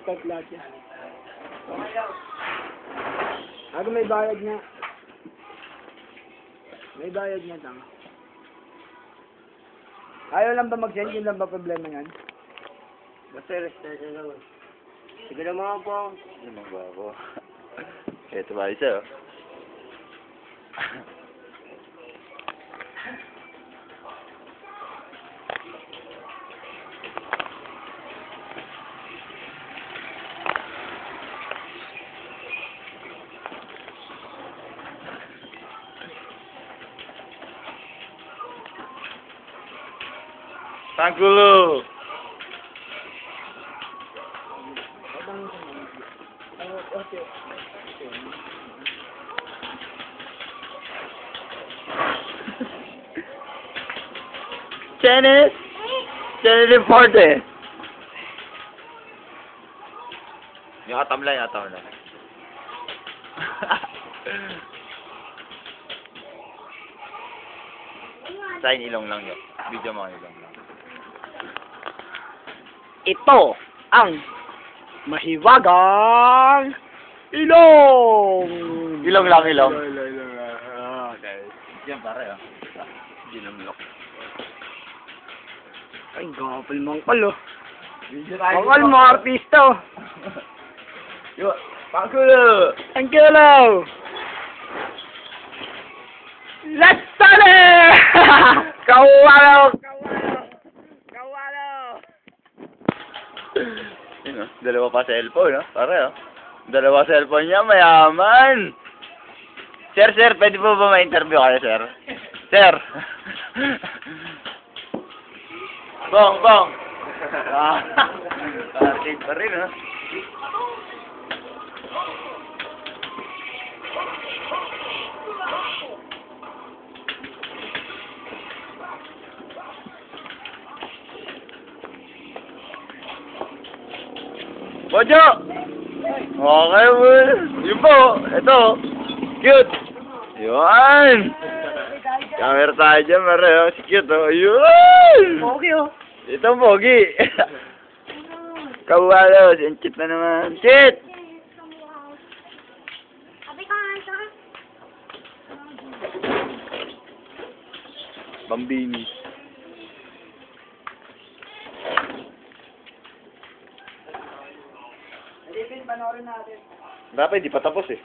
out lahat yan. Ako may bayad nga. May bayad nga, tanga. Ayaw lang ba mag-send? Yun lang ba problema yan? Basta restart na lang. Sige na mga po. Ano mga babo? Ito ba isa, oh? Tanggulo! Okay. Chinese! Chinese imported! Yung atamlay. Sign ilong lang yun. Video mo ilong lang. Ito ang mahiwagang ilong! Ilong lang, ilong. Ilong. Okay. Yan pare, oh. Ginamlok. Ay, gapal mangkal, oh. Video tayo. Mangkal mo, artista, oh. Yo, Tanggulo! Ang kilo! Let's start it! Kawalo! Yun, oh. Dalawa pa cellphone, no? Pare, oh. Dalawa cellphone niya, mayaman! Sir, pwede po ba ma-interview kayo, sir? Sir! Bong! Arcade pa rin, ha? Bojo! Okay, well. Yun po. Ito. Cute. Yun. Camera tayo dyan, mare. Oh. Si cute, oh. Yun! Okay, oh. Ito ang pogi. Kawalo. Si Chit na naman. Chit! Bambini. Panoorin natin. Dapat, di pa tapos eh.